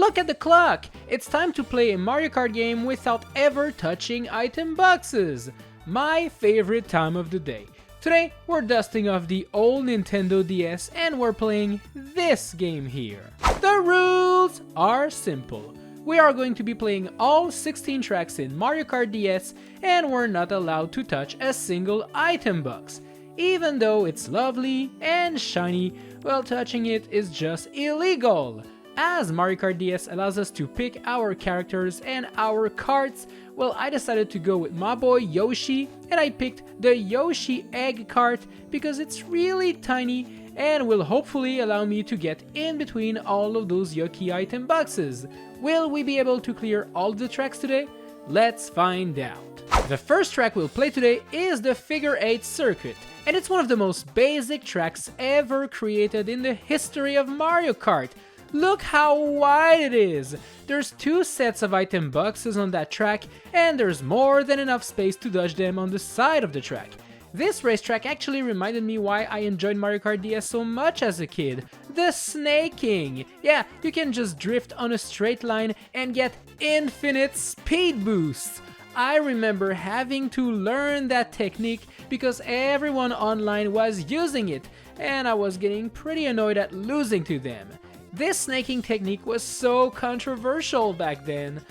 Look at the clock! It's time to play a Mario Kart game without ever touching item boxes! My favorite time of the day. Today, we're dusting off the old Nintendo DS and we're playing this game here. The rules are simple. We are going to be playing all 16 tracks in Mario Kart DS and we're not allowed to touch a single item box. Even though it's lovely and shiny, well, touching it is just illegal. As Mario Kart DS allows us to pick our characters and our carts, well, I decided to go with my boy Yoshi, and I picked the Yoshi Egg Cart because it's really tiny and will hopefully allow me to get in between all of those yucky item boxes. Will we be able to clear all the tracks today? Let's find out. The first track we'll play today is the Figure 8 Circuit, and it's one of the most basic tracks ever created in the history of Mario Kart. Look how wide it is! There's 2 sets of item boxes on that track, and there's more than enough space to dodge them on the side of the track. This racetrack actually reminded me why I enjoyed Mario Kart DS so much as a kid. The snaking! Yeah, you can just drift on a straight line and get infinite speed boosts. I remember having to learn that technique because everyone online was using it, and I was getting pretty annoyed at losing to them. This snaking technique was so controversial back then.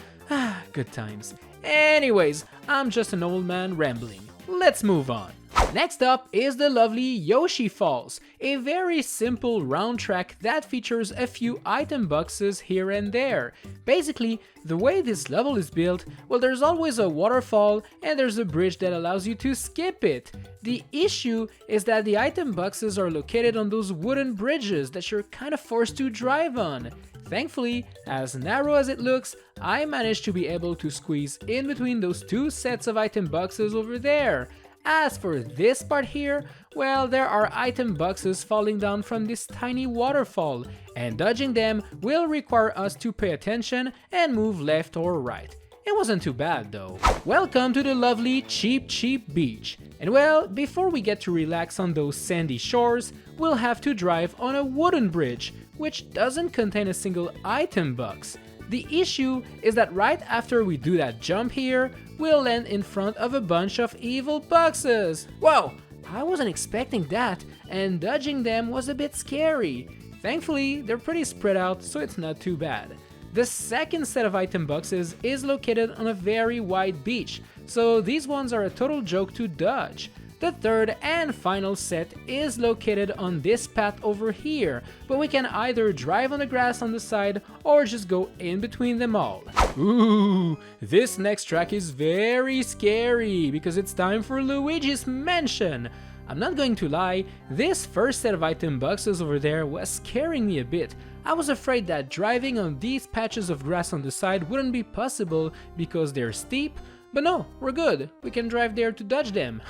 Good times. Anyways, I'm just an old man rambling. Let's move on. Next up is the lovely Yoshi Falls, a very simple round track that features a few item boxes here and there. Basically, the way this level is built, well, there's always a waterfall and there's a bridge that allows you to skip it. The issue is that the item boxes are located on those wooden bridges that you're kind of forced to drive on. Thankfully, as narrow as it looks, I managed to be able to squeeze in between those 2 sets of item boxes over there. As for this part here, well, there are item boxes falling down from this tiny waterfall, and dodging them will require us to pay attention and move left or right. It wasn't too bad though. Welcome to the lovely Cheep Cheep Beach. And well, before we get to relax on those sandy shores, we'll have to drive on a wooden bridge, which doesn't contain a single item box. The issue is that right after we do that jump here, we'll land in front of a bunch of evil boxes. Whoa, I wasn't expecting that, and dodging them was a bit scary. Thankfully, they're pretty spread out, so it's not too bad. The second set of item boxes is located on a very wide beach, so these ones are a total joke to dodge. The third and final set is located on this path over here, but we can either drive on the grass on the side or just go in between them all. Ooh, this next track is very scary because it's time for Luigi's Mansion. I'm not going to lie, this first set of item boxes over there was scaring me a bit. I was afraid that driving on these patches of grass on the side wouldn't be possible because they're steep, but no, we're good. We can drive there to dodge them.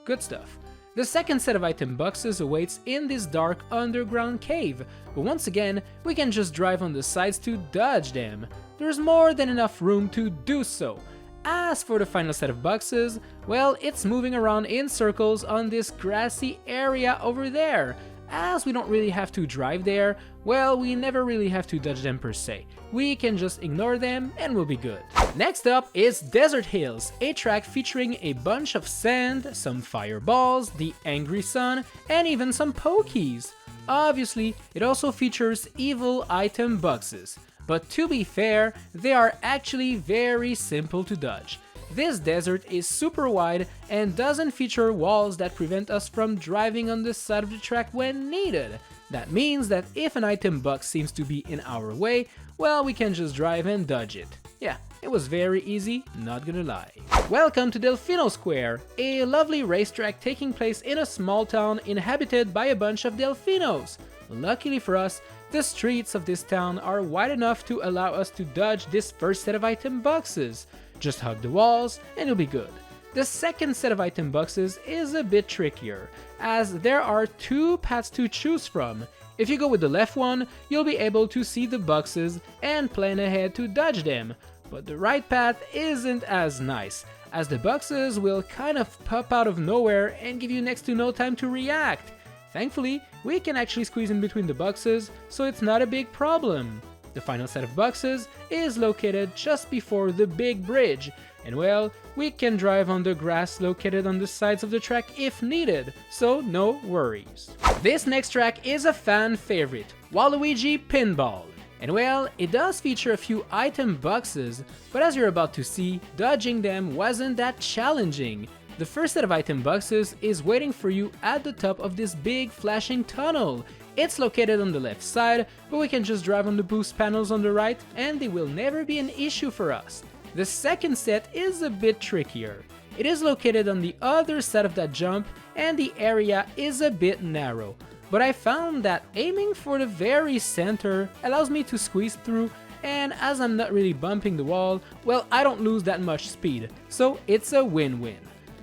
Good stuff. The second set of item boxes awaits in this dark underground cave, but once again, we can just drive on the sides to dodge them. There's more than enough room to do so. As for the final set of boxes, well, it's moving around in circles on this grassy area over there. As we don't really have to drive there, well, we never really have to dodge them per se. We can just ignore them and we'll be good. Next up is Desert Hills, a track featuring a bunch of sand, some fireballs, the angry sun, and even some pokies. Obviously, it also features evil item boxes. But to be fair, they are actually very simple to dodge. This desert is super wide and doesn't feature walls that prevent us from driving on the side of the track when needed. That means that if an item box seems to be in our way, well, we can just drive and dodge it. Yeah, it was very easy, not gonna lie. Welcome to Delfino Square, a lovely racetrack taking place in a small town inhabited by a bunch of Delfinos. Luckily for us, the streets of this town are wide enough to allow us to dodge this first set of item boxes. Just hug the walls and you'll be good. The second set of item boxes is a bit trickier, as there are 2 paths to choose from. If you go with the left one, you'll be able to see the boxes and plan ahead to dodge them. But the right path isn't as nice, as the boxes will kind of pop out of nowhere and give you next to no time to react. Thankfully, we can actually squeeze in between the boxes, so it's not a big problem. The final set of boxes is located just before the big bridge, and well, we can drive on the grass located on the sides of the track if needed, so no worries. This next track is a fan favorite, Waluigi Pinball. And well, it does feature a few item boxes, but as you're about to see, dodging them wasn't that challenging. The first set of item boxes is waiting for you at the top of this big flashing tunnel. It's located on the left side, but we can just drive on the boost panels on the right and they will never be an issue for us. The second set is a bit trickier. It is located on the other side of that jump and the area is a bit narrow. But I found that aiming for the very center allows me to squeeze through, and as I'm not really bumping the wall, well, I don't lose that much speed, so it's a win-win.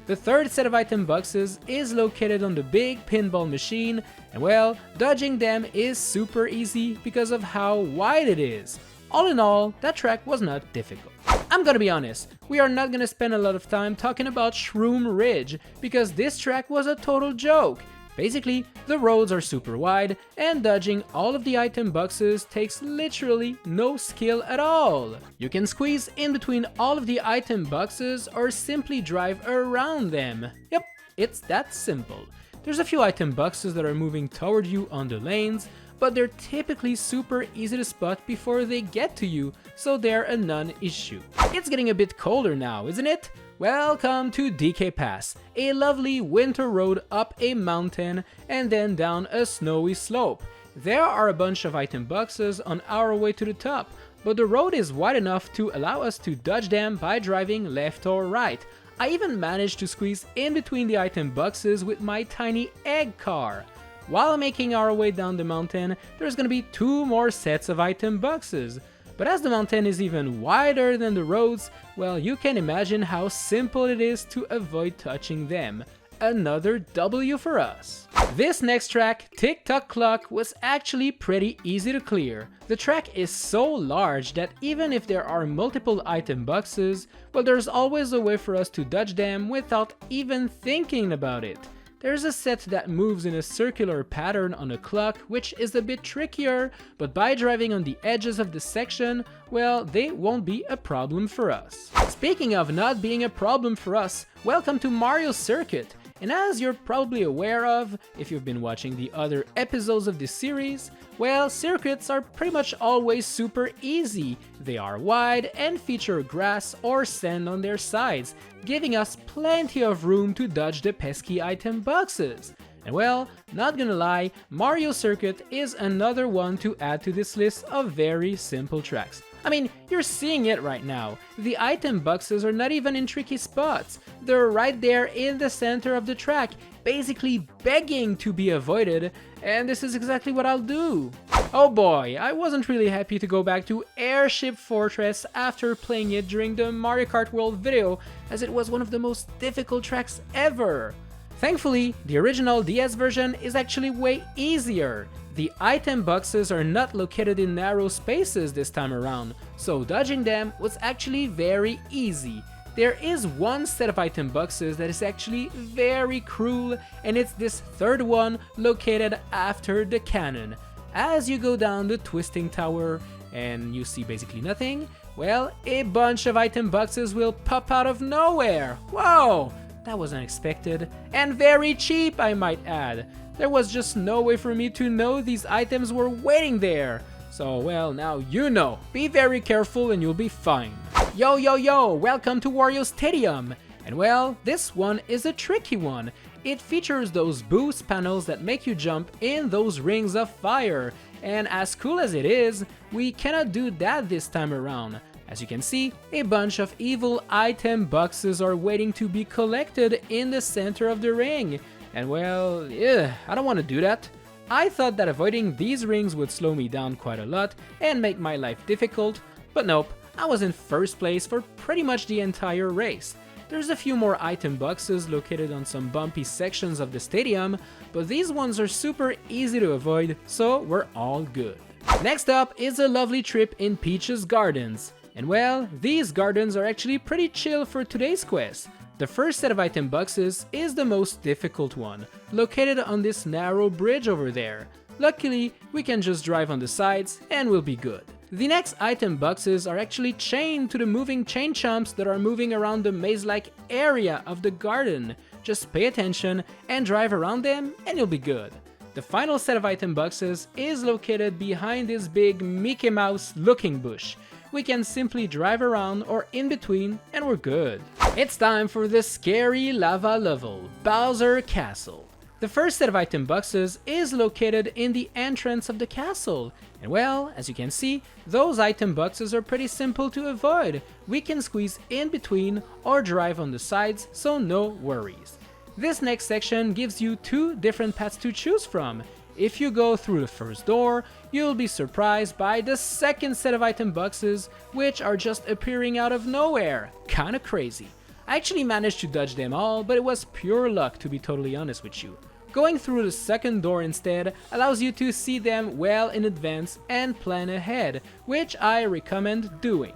The third set of item boxes is located on the big pinball machine, and well, dodging them is super easy because of how wide it is. All in all, that track was not difficult. I'm gonna be honest, we are not gonna spend a lot of time talking about Shroom Ridge, because this track was a total joke. Basically, the roads are super wide, and dodging all of the item boxes takes literally no skill at all. You can squeeze in between all of the item boxes or simply drive around them. Yep, it's that simple. There's a few item boxes that are moving toward you on the lanes, but they're typically super easy to spot before they get to you, so they're a non-issue. It's getting a bit colder now, isn't it? Welcome to DK Pass, a lovely winter road up a mountain and then down a snowy slope. There are a bunch of item boxes on our way to the top, but the road is wide enough to allow us to dodge them by driving left or right. I even managed to squeeze in between the item boxes with my tiny egg car. While making our way down the mountain, there's gonna be 2 more sets of item boxes. But as the mountain is even wider than the roads, well, you can imagine how simple it is to avoid touching them. Another W for us. This next track, Tick Tock Clock, was actually pretty easy to clear. The track is so large that even if there are multiple item boxes, well, there's always a way for us to dodge them without even thinking about it. There's a set that moves in a circular pattern on a clock, which is a bit trickier, but by driving on the edges of the section, well, they won't be a problem for us. Speaking of not being a problem for us, welcome to Mario Circuit. And as you're probably aware of, if you've been watching the other episodes of this series, well, circuits are pretty much always super easy. They are wide and feature grass or sand on their sides, giving us plenty of room to dodge the pesky item boxes. And well, not gonna lie, Mario Circuit is another one to add to this list of very simple tracks. I mean, you're seeing it right now. The item boxes are not even in tricky spots. They're right there in the center of the track, basically begging to be avoided, and this is exactly what I'll do. Oh boy, I wasn't really happy to go back to Airship Fortress after playing it during the Mario Kart World video, as it was one of the most difficult tracks ever. Thankfully, the original DS version is actually way easier. The item boxes are not located in narrow spaces this time around, so dodging them was actually very easy. There is one set of item boxes that is actually very cruel, and it's this third one located after the cannon. As you go down the twisting tower and you see basically nothing, well, a bunch of item boxes will pop out of nowhere. Whoa! That was unexpected, and very cheap, I might add. There was just no way for me to know these items were waiting there. So, well, now you know. Be very careful and you'll be fine. Yo, yo, yo, welcome to Wario Stadium. And well, this one is a tricky one. It features those boost panels that make you jump in those rings of fire. And as cool as it is, we cannot do that this time around. As you can see, a bunch of evil item boxes are waiting to be collected in the center of the ring. And well, I don't want to do that. I thought that avoiding these rings would slow me down quite a lot and make my life difficult, but nope, I was in first place for pretty much the entire race. There's a few more item boxes located on some bumpy sections of the stadium, but these ones are super easy to avoid, so we're all good. Next up is a lovely trip in Peach's Gardens. And well, these gardens are actually pretty chill for today's quest. The first set of item boxes is the most difficult one, located on this narrow bridge over there. Luckily, we can just drive on the sides and we'll be good. The next item boxes are actually chained to the moving chain chomps that are moving around the maze-like area of the garden. Just pay attention and drive around them and you'll be good. The final set of item boxes is located behind this big Mickey Mouse looking bush. We can simply drive around or in between and we're good. It's time for the scary lava level, Bowser Castle. The first set of item boxes is located in the entrance of the castle. And well, as you can see, those item boxes are pretty simple to avoid. We can squeeze in between or drive on the sides, so no worries. This next section gives you two different paths to choose from. If you go through the first door, you'll be surprised by the second set of item boxes, which are just appearing out of nowhere. Kinda crazy. I actually managed to dodge them all, but it was pure luck to be totally honest with you. Going through the second door instead allows you to see them well in advance and plan ahead, which I recommend doing.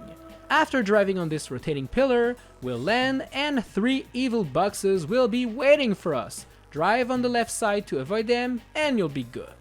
After driving on this rotating pillar, we'll land and 3 evil boxes will be waiting for us. Drive on the left side to avoid them and you'll be good.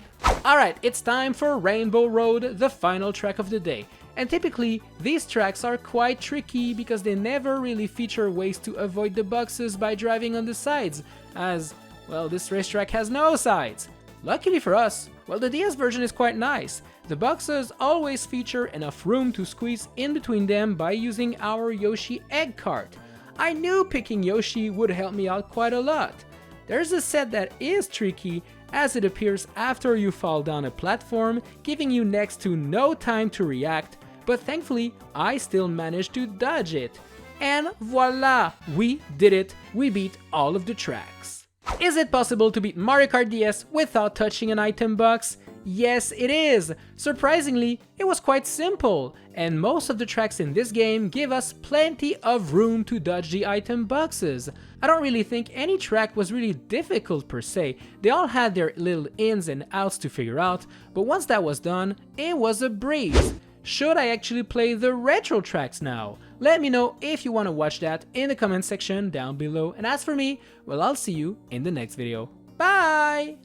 Alright, it's time for Rainbow Road, the final track of the day. And typically, these tracks are quite tricky because they never really feature ways to avoid the boxes by driving on the sides, as, well, this racetrack has no sides. Luckily for us, well, the DS version is quite nice. The boxes always feature enough room to squeeze in between them by using our Yoshi egg cart. I knew picking Yoshi would help me out quite a lot. There's a set that is tricky as it appears after you fall down a platform, giving you next to no time to react, but thankfully I still managed to dodge it. And voila! We did it! We beat all of the tracks. Is it possible to beat Mario Kart DS without touching an item box? Yes, it is! Surprisingly, it was quite simple, and most of the tracks in this game give us plenty of room to dodge the item boxes. I don't really think any track was really difficult per se, they all had their little ins and outs to figure out, but once that was done, it was a breeze. Should I actually play the retro tracks now? Let me know if you want to watch that in the comment section down below, and as for me, well, I'll see you in the next video. Bye!